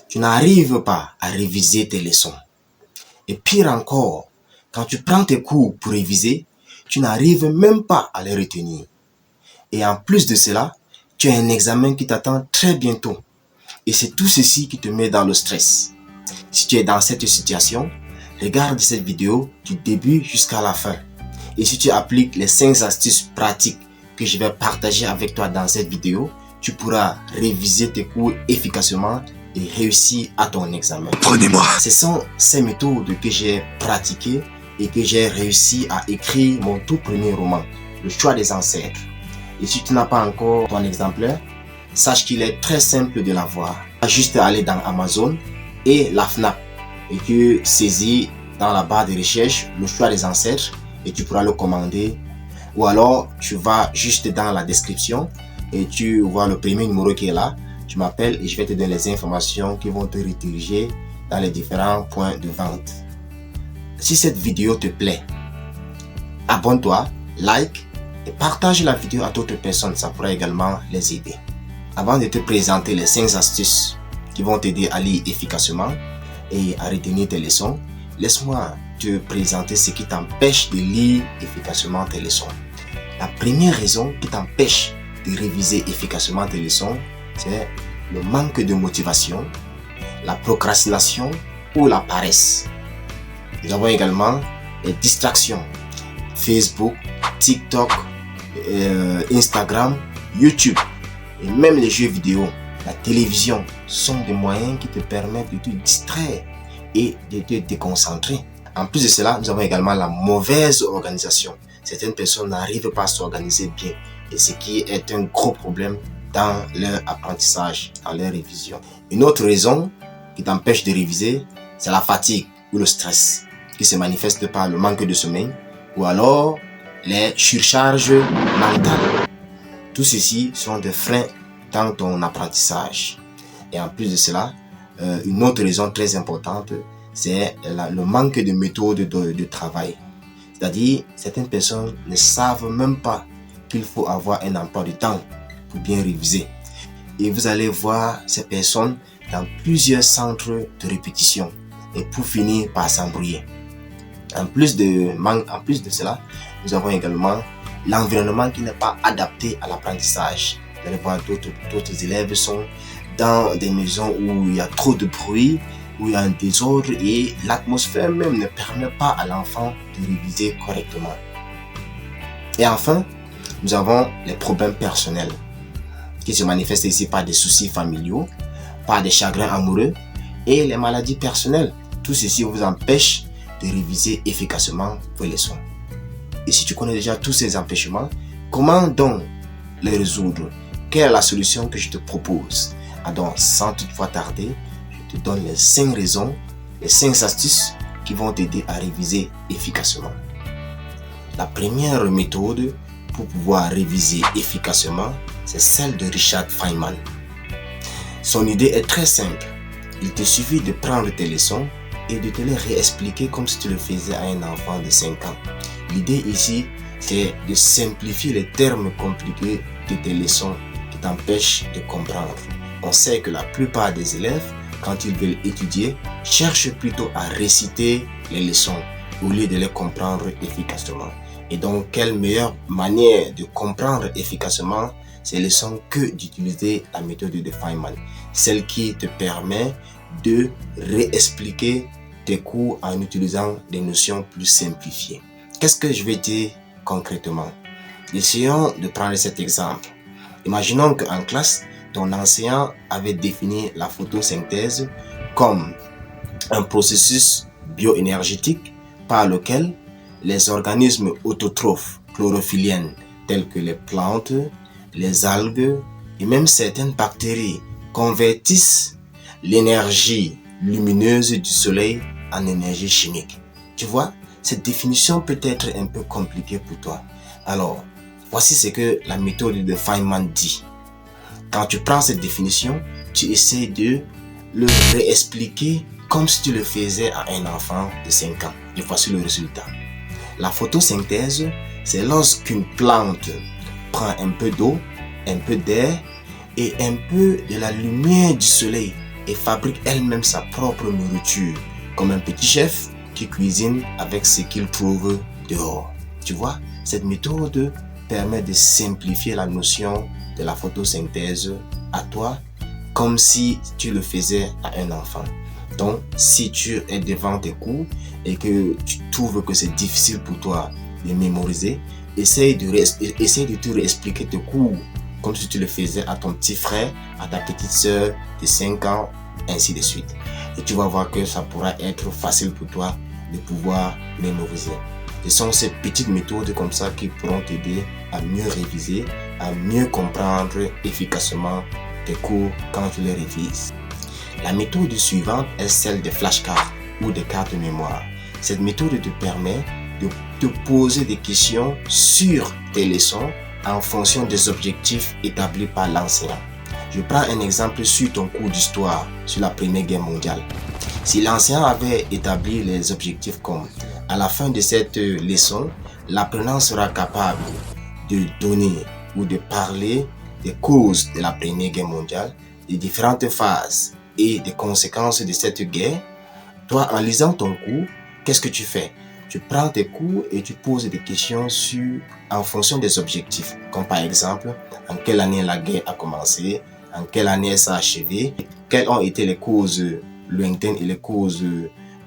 tu n'arrives pas à réviser tes leçons. Et pire encore, quand tu prends tes cours pour réviser, tu n'arrives même pas à les retenir. Et en plus de cela, tu as un examen qui t'attend très bientôt. Et c'est tout ceci qui te met dans le stress. Si tu es dans cette situation, regarde cette vidéo du début jusqu'à la fin. Et si tu appliques les 5 astuces pratiques que je vais partager avec toi dans cette vidéo, tu pourras réviser tes cours efficacement et réussir à ton examen. Prenez-moi. Ce sont ces méthodes que j'ai pratiquées et que j'ai réussi à écrire mon tout premier roman, Le choix des ancêtres. Et si tu n'as pas encore ton exemplaire, sache qu'il est très simple de l'avoir. Tu as juste à aller dans Amazon et la FNAC et tu saisis dans la barre de recherche Le choix des ancêtres et tu pourras le commander. Ou alors tu vas juste dans la description et tu vois le premier numéro qui est là. Tu m'appelles et je vais te donner les informations qui vont te rediriger dans les différents points de vente. Si cette vidéo te plaît, abonne-toi, like et partage la vidéo à d'autres personnes, ça pourra également les aider. Avant de te présenter les 5 astuces qui vont t'aider à lire efficacement et à retenir tes leçons, laisse-moi te présenter ce qui t'empêche de lire efficacement tes leçons. La première raison qui t'empêche de réviser efficacement tes leçons, c'est le manque de motivation, la procrastination ou la paresse. Nous avons également les distractions. Facebook, TikTok, Instagram, YouTube et même les jeux vidéo, la télévision sont des moyens qui te permettent de te distraire et de te déconcentrer. En plus de cela, nous avons également la mauvaise organisation. Certaines personnes n'arrivent pas à s'organiser bien et ce qui est un gros problème dans leur apprentissage, dans leur révision. Une autre raison qui t'empêche de réviser, c'est la fatigue ou le stress qui se manifeste par le manque de sommeil ou alors les surcharges mentales. Tout ceci sont des freins dans ton apprentissage. Et en plus de cela, une autre raison très importante, c'est le manque de méthode de travail. C'est-à-dire, certaines personnes ne savent même pas qu'il faut avoir un emploi du temps pour bien réviser. Et vous allez voir ces personnes dans plusieurs centres de répétition et pour finir par s'embrouiller. En plus de cela, nous avons également l'environnement qui n'est pas adapté à l'apprentissage. Vous allez voir d'autres élèves sont dans des maisons où il y a trop de bruit, où il y a un désordre et l'atmosphère même ne permet pas à l'enfant de réviser correctement. Et enfin, nous avons les problèmes personnels qui se manifestent ici par des soucis familiaux, par des chagrins amoureux et les maladies personnelles. Tout ceci vous empêche de réviser efficacement vos leçons. Et si tu connais déjà tous ces empêchements, comment donc les résoudre? Quelle est la solution que je te propose? Donc, sans toutefois tarder, je te donne les 5 raisons, les 5 astuces qui vont t'aider à réviser efficacement. La première méthode pour pouvoir réviser efficacement, c'est celle de Richard Feynman. Son idée est très simple. Il te suffit de prendre tes leçons et de te les réexpliquer comme si tu le faisais à un enfant de 5 ans. L'idée ici, c'est de simplifier les termes compliqués de tes leçons qui t'empêchent de comprendre. On sait que la plupart des élèves, quand ils veulent étudier, cherchent plutôt à réciter les leçons au lieu de les comprendre efficacement. Et donc, quelle meilleure manière de comprendre efficacement ces leçons que d'utiliser la méthode de Feynman, celle qui te permet de réexpliquer tes cours en utilisant des notions plus simplifiées. Qu'est-ce que je vais dire concrètement? Essayons de prendre cet exemple. Imaginons qu'en classe, ton enseignant avait défini la photosynthèse comme un processus bioénergétique par lequel les organismes autotrophes chlorophylliennes tels que les plantes, les algues et même certaines bactéries convertissent l'énergie lumineuse du soleil en énergie chimique. Tu vois, cette définition peut être un peu compliquée pour toi. Alors, voici ce que la méthode de Feynman dit. Quand tu prends cette définition, tu essaies de le réexpliquer comme si tu le faisais à un enfant de 5 ans. Et voici le résultat. La photosynthèse, c'est lorsqu'une plante prend un peu d'eau, un peu d'air et un peu de la lumière du soleil et fabrique elle-même sa propre nourriture, comme un petit chef qui cuisine avec ce qu'il trouve dehors. Tu vois, cette méthode permet de simplifier la notion de la photosynthèse à toi, comme si tu le faisais à un enfant. Donc, si tu es devant tes cours et que tu trouves que c'est difficile pour toi de mémoriser, essaye de te réexpliquer tes cours comme si tu le faisais à ton petit frère, à ta petite soeur de 5 ans, ainsi de suite. Et tu vas voir que ça pourra être facile pour toi de pouvoir mémoriser. Ce sont ces petites méthodes comme ça qui pourront t'aider à mieux réviser, à mieux comprendre efficacement tes cours quand tu les révises. La méthode suivante est celle des flashcards ou des cartes de mémoire. Cette méthode te permet de te poser des questions sur tes leçons en fonction des objectifs établis par l'enseignant. Je prends un exemple sur ton cours d'histoire sur la Première Guerre mondiale. Si l'enseignant avait établi les objectifs comme à la fin de cette leçon, l'apprenant sera capable de donner ou de parler des causes de la Première Guerre mondiale, des différentes phases et des conséquences de cette guerre, toi, en lisant ton cours, qu'est-ce que tu fais? Tu prends tes cours et tu poses des questions en fonction des objectifs, comme par exemple, en quelle année la guerre a commencé, en quelle année elle s'est achevée, quelles ont été les causes lointaines et les causes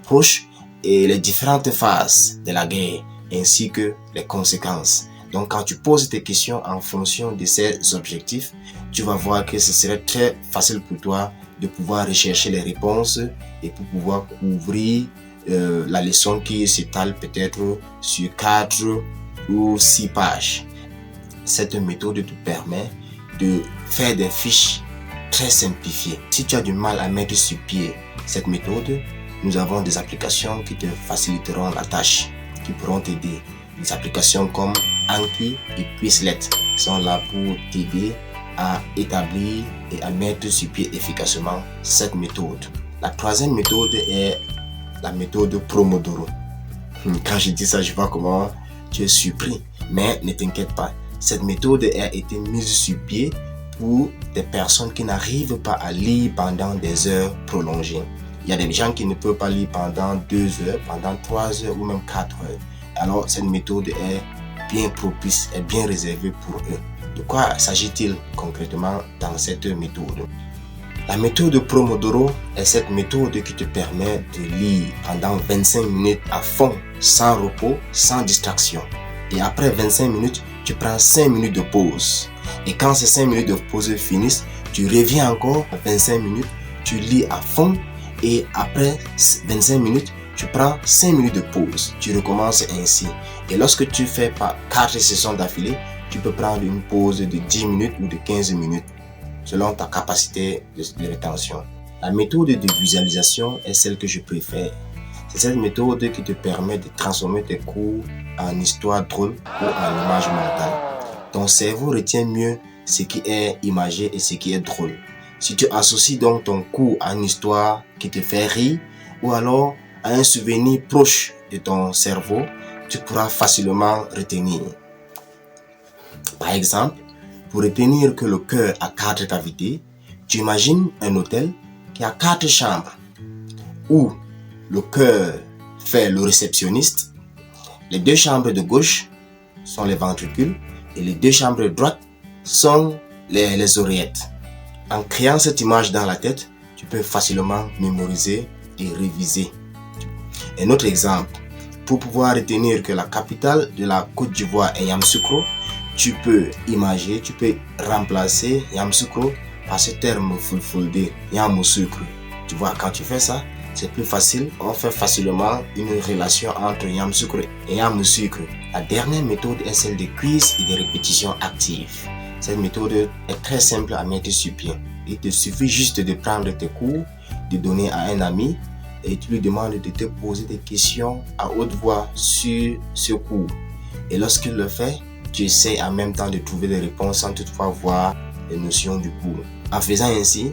proches, et les différentes phases de la guerre, ainsi que les conséquences. Donc, quand tu poses tes questions en fonction de ces objectifs, tu vas voir que ce serait très facile pour toi de pouvoir rechercher les réponses et pour pouvoir couvrir la leçon qui s'étale peut-être sur 4 ou 6 pages. Cette méthode te permet de faire des fiches très simplifiées. Si tu as du mal à mettre sur pied cette méthode, nous avons des applications qui te faciliteront la tâche, qui pourront t'aider. Des applications comme Anki et Quizlet sont là pour t'aider à établir et à mettre sur pied efficacement cette méthode. La troisième méthode est la méthode Pomodoro. Quand je dis ça, je vois comment tu es surpris. Mais ne t'inquiète pas, cette méthode a été mise sur pied pour des personnes qui n'arrivent pas à lire pendant des heures prolongées. Il y a des gens qui ne peuvent pas lire pendant 2 heures, pendant 3 heures ou même 4 heures. Alors cette méthode est bien propice, est bien réservée pour eux. De quoi s'agit-il concrètement dans cette méthode? La méthode Pomodoro est cette méthode qui te permet de lire pendant 25 minutes à fond, sans repos, sans distraction. Et après 25 minutes, tu prends 5 minutes de pause. Et quand ces 5 minutes de pause finissent, tu reviens encore à 25 minutes, tu lis à fond. Et après 25 minutes, tu prends 5 minutes de pause. Tu recommences ainsi. Et lorsque tu fais pas 4 sessions d'affilée, tu peux prendre une pause de 10 minutes ou de 15 minutes selon ta capacité de rétention. La méthode de visualisation est celle que je préfère. C'est cette méthode qui te permet de transformer tes cours en histoire drôle ou en image mentale. Ton cerveau retient mieux ce qui est imagé et ce qui est drôle. Si tu associes donc ton cours à une histoire qui te fait rire ou alors à un souvenir proche de ton cerveau, tu pourras facilement retenir. Par exemple, pour retenir que le cœur a 4 cavités, tu imagines un hôtel qui a 4 chambres, où le cœur fait le réceptionniste, les 2 chambres de gauche sont les ventricules et les 2 chambres de droite sont les oreillettes. En créant cette image dans la tête, tu peux facilement mémoriser et réviser. Un autre exemple, pour pouvoir retenir que la capitale de la Côte d'Ivoire est Yamoussoukro, tu peux imager, tu peux remplacer Yamoussoukro par ce terme fulfulde, Yamoussoukro. Tu vois, quand tu fais ça, c'est plus facile. On fait facilement une relation entre Yamoussoukro et Yamoussoukro. La dernière méthode est celle des quiz et des répétitions actives. Cette méthode est très simple à mettre sur pied. Il te suffit juste de prendre tes cours, de donner à un ami et tu lui demandes de te poser des questions à haute voix sur ce cours. Et lorsqu'il le fait, tu essaies en même temps de trouver des réponses sans toutefois voir les notions du cours. En faisant ainsi,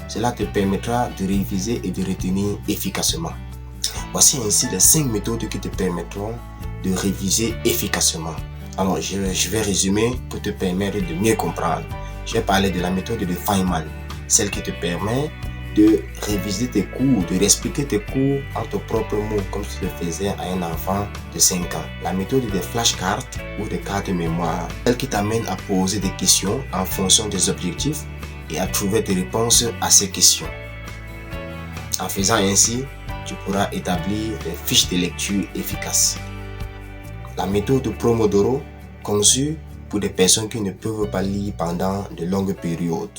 cela te permettra de réviser et de retenir efficacement. Voici ainsi les 5 méthodes qui te permettront de réviser efficacement. Alors, je vais résumer pour te permettre de mieux comprendre. Je vais parler de la méthode de Feynman, celle qui te permet de réviser tes cours, de réexpliquer tes cours en tes propres mots, comme tu le faisais à un enfant de 5 ans. La méthode des flashcards ou des cartes de mémoire, celle qui t'amène à poser des questions en fonction des objectifs et à trouver des réponses à ces questions. En faisant ainsi, tu pourras établir des fiches de lecture efficaces. La méthode Pomodoro, conçue pour des personnes qui ne peuvent pas lire pendant de longues périodes.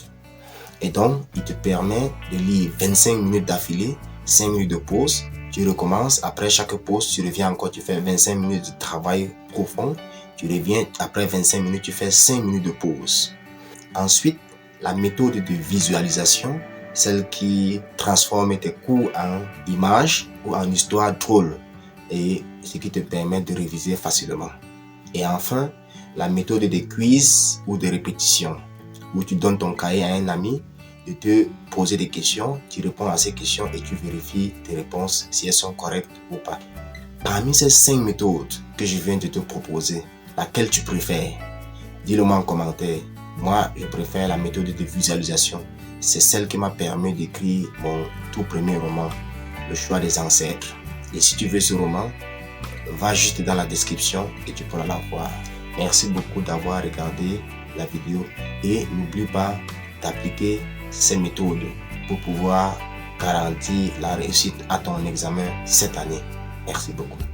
Et donc, il te permet de lire 25 minutes d'affilée, 5 minutes de pause. Tu recommences, après chaque pause, tu reviens encore, tu fais 25 minutes de travail profond. Tu reviens, après 25 minutes, tu fais 5 minutes de pause. Ensuite, la méthode de visualisation, celle qui transforme tes cours en images ou en histoires drôles et ce qui te permet de réviser facilement. Et enfin, la méthode de quiz ou de répétition, où tu donnes ton cahier à un ami, de te poser des questions, tu réponds à ces questions et tu vérifies tes réponses si elles sont correctes ou pas. Parmi ces 5 méthodes que je viens de te proposer, laquelle tu préfères? Dis-le-moi en commentaire. Moi, je préfère la méthode de visualisation. C'est celle qui m'a permis d'écrire mon tout premier roman, Le choix des ancêtres. Et si tu veux ce roman, va juste dans la description et tu pourras la voir. Merci beaucoup d'avoir regardé la vidéo et n'oublie pas d'appliquer ces méthodes pour pouvoir garantir la réussite à ton examen cette année. Merci beaucoup.